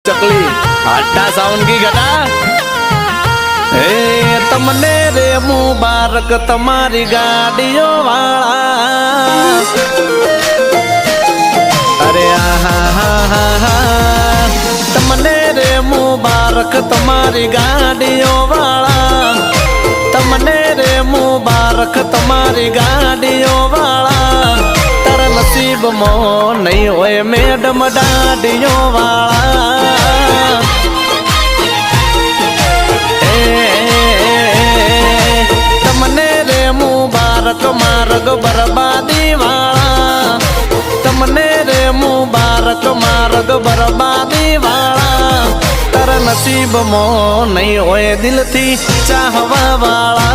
चकली हट्टा sound की घटा तमने रे मुबारक तमारी गाड़ियों वाला। अरे आहा तमने रे मुबारक तमारी गाड़ियों वाला। तमने रे मुबारक तमारी गाड़ियों वाला। तारा नसीब मो नहीं होए मैडम डाडियों वाला। तमने रे मुबारक मार्ग बर्बादी वाला। तमने रे मुबारक मार्ग बर्बादी वाला। तारा नसीब मो नहीं होए दिल थी चाहवा वाला।